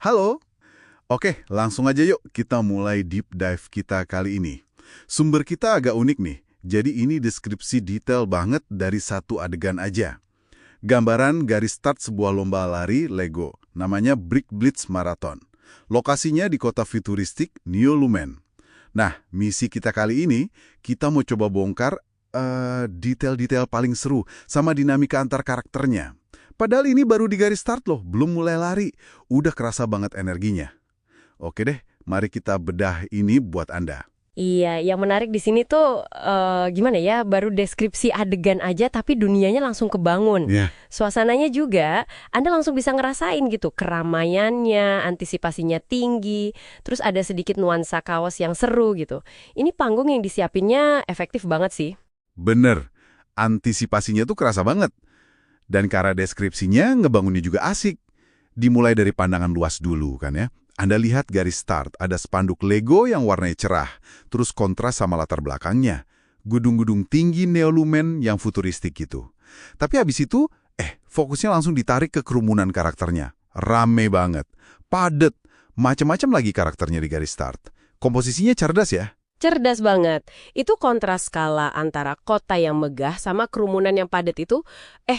Halo. Oke, langsung aja yuk kita mulai deep dive kita kali ini. Sumber kita agak unik nih. Jadi ini deskripsi detail banget dari satu adegan aja. Gambaran garis start sebuah lomba lari Lego, namanya Brick Blitz Marathon. Lokasinya di kota futuristik New Lumen. Nah, misi kita kali ini, kita mau coba bongkar detail-detail paling seru sama dinamika antar karakternya. Padahal ini baru di garis start loh, belum mulai lari. Udah kerasa banget energinya. Oke deh, mari kita bedah ini buat Anda. Iya, yang menarik di sini tuh gimana ya, baru deskripsi adegan aja tapi dunianya langsung kebangun. Ya. Suasananya juga, Anda langsung bisa ngerasain gitu, keramaiannya, antisipasinya tinggi, terus ada sedikit nuansa kaos yang seru gitu. Ini panggung yang disiapinnya efektif banget sih. Bener, antisipasinya tuh kerasa banget. Dan cara deskripsinya ngebangunnya juga asik. Dimulai dari pandangan luas dulu kan ya. Anda lihat garis start, ada spanduk Lego yang warnanya cerah, terus kontras sama latar belakangnya. Gedung-gedung tinggi neolumen yang futuristik gitu. Tapi habis itu, fokusnya langsung ditarik ke kerumunan karakternya. Rame banget, padet, macem-macem lagi karakternya di garis start. Komposisinya cerdas ya. Cerdas banget. Itu kontras skala antara kota yang megah sama kerumunan yang padat itu,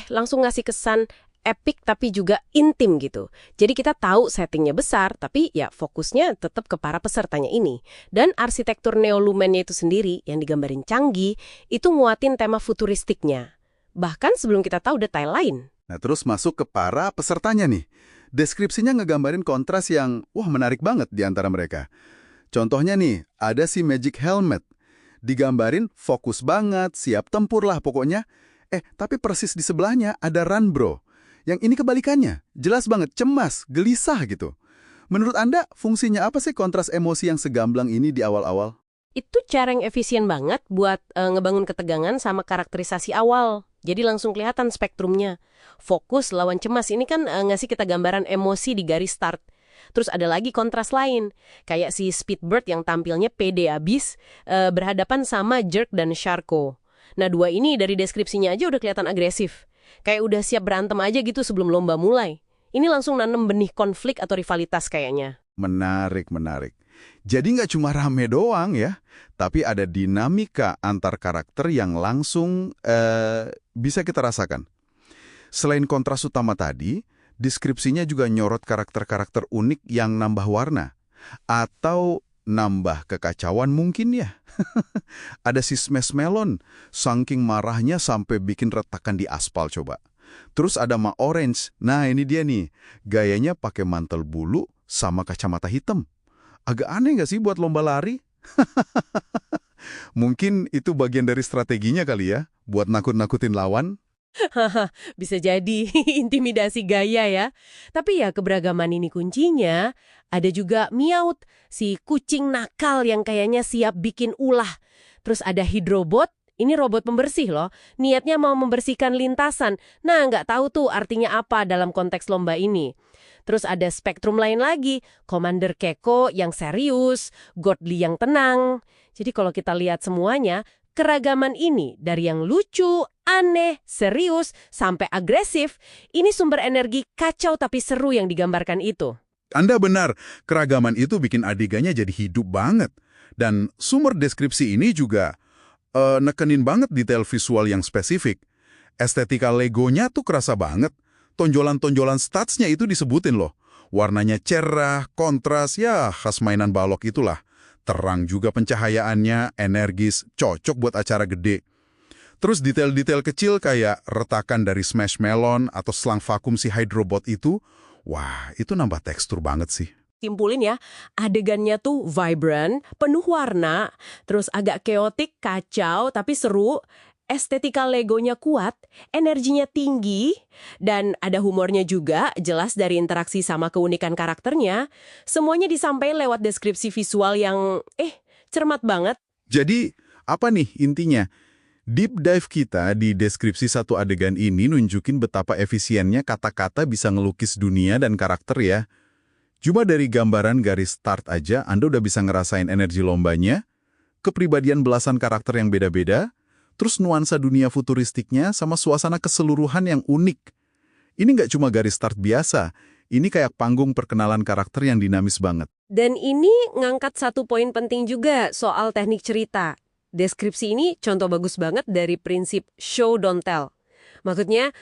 langsung ngasih kesan epic tapi juga intim gitu. Jadi kita tahu settingnya besar, tapi ya fokusnya tetap ke para pesertanya ini. Dan arsitektur neolumennya itu sendiri yang digambarin canggih, itu nguatin tema futuristiknya. Bahkan sebelum kita tahu detail lain. Nah, terus masuk ke para pesertanya nih. Deskripsinya ngegambarin kontras yang, menarik banget di antara mereka. Contohnya nih, ada si Magic Helmet. Digambarin fokus banget, siap tempur lah pokoknya. Tapi persis di sebelahnya ada Run Bro. Yang ini kebalikannya, jelas banget cemas, gelisah gitu. Menurut Anda, fungsinya apa sih kontras emosi yang segamblang ini di awal-awal? Itu cara yang efisien banget buat ngebangun ketegangan sama karakterisasi awal. Jadi langsung kelihatan spektrumnya. Fokus lawan cemas ini kan ngasih kita gambaran emosi di garis start. Terus ada lagi kontras lain, kayak si Speedbird yang tampilnya pede abis berhadapan sama Jerk dan Sharko. Nah, dua ini dari deskripsinya aja udah kelihatan agresif. Kayak udah siap berantem aja gitu sebelum lomba mulai. Ini langsung nanem benih konflik atau rivalitas kayaknya. Menarik, menarik. Jadi nggak cuma rame doang ya, tapi ada dinamika antar karakter yang langsung bisa kita rasakan. Selain kontras utama tadi, deskripsinya juga nyorot karakter-karakter unik yang nambah warna. Atau nambah kekacauan mungkin ya. Ada si Smash Melon, saking marahnya sampai bikin retakan di aspal coba. Terus ada Ma Orange, nah ini dia nih, gayanya pakai mantel bulu sama kacamata hitam. Agak aneh nggak sih buat lomba lari? Mungkin itu bagian dari strateginya kali ya, buat nakut-nakutin lawan. Haha, bisa jadi intimidasi gaya ya. Tapi ya keberagaman ini kuncinya. Ada juga Meowth, si kucing nakal yang kayaknya siap bikin ulah. Terus ada Hydrobot, ini robot pembersih loh. Niatnya mau membersihkan lintasan. Nah, nggak tahu tuh artinya apa dalam konteks lomba ini. Terus ada spektrum lain lagi, Commander Keko yang serius, Godly yang tenang. Jadi kalau kita lihat semuanya, keragaman ini dari yang lucu, aneh, serius, sampai agresif, ini sumber energi kacau tapi seru yang digambarkan itu. Anda benar, keragaman itu bikin adegannya jadi hidup banget. Dan sumber deskripsi ini juga nekenin banget detail visual yang spesifik. Estetika Legonya tuh kerasa banget. Tonjolan-tonjolan statsnya itu disebutin loh. Warnanya cerah, kontras, ya khas mainan balok itulah. Terang juga pencahayaannya, energis, cocok buat acara gede. Terus detail-detail kecil kayak retakan dari Smash Melon atau selang vakum si Hydrobot itu, wah itu nambah tekstur banget sih. Simpulin ya, adegannya tuh vibrant, penuh warna, terus agak keotik, kacau, tapi seru. Estetika Legonya kuat, energinya tinggi, dan ada humornya juga, jelas dari interaksi sama keunikan karakternya. Semuanya disampaikan lewat deskripsi visual yang, cermat banget. Jadi, apa nih intinya? Deep dive kita di deskripsi satu adegan ini nunjukin betapa efisiennya kata-kata bisa ngelukis dunia dan karakter ya. Cuma dari gambaran garis start aja, Anda udah bisa ngerasain energi lombanya, kepribadian belasan karakter yang beda-beda, terus nuansa dunia futuristiknya sama suasana keseluruhan yang unik. Ini nggak cuma garis start biasa, Ini kayak panggung perkenalan karakter yang dinamis banget. Dan ini ngangkat satu poin penting juga soal teknik cerita. Deskripsi ini contoh bagus banget dari prinsip show don't tell. Maksudnya,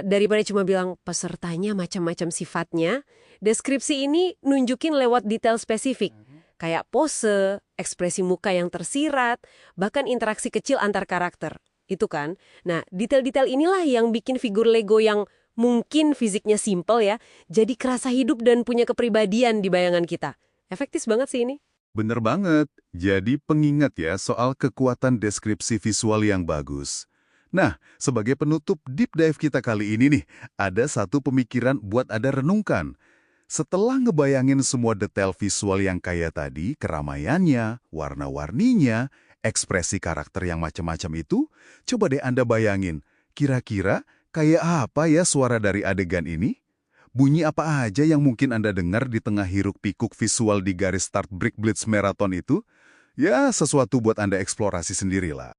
daripada cuma bilang pesertanya macam-macam sifatnya, deskripsi ini nunjukin lewat detail spesifik. Kayak pose, ekspresi muka yang tersirat, bahkan interaksi kecil antar karakter. Itu kan. Nah, detail-detail inilah yang bikin figur Lego yang mungkin fisiknya simple ya, jadi kerasa hidup dan punya kepribadian di bayangan kita. Efektif banget sih ini. Bener banget. Jadi pengingat ya soal kekuatan deskripsi visual yang bagus. Nah, sebagai penutup deep dive kita kali ini nih, ada satu pemikiran buat Anda renungkan. Setelah ngebayangin semua detail visual yang kayak tadi, keramaiannya, warna-warninya, ekspresi karakter yang macam-macam itu, coba deh Anda bayangin, kira-kira kayak apa ya suara dari adegan ini? Bunyi apa aja yang mungkin Anda dengar di tengah hiruk-pikuk visual di garis start Brick Blitz Marathon itu? Ya, sesuatu buat Anda eksplorasi sendirilah.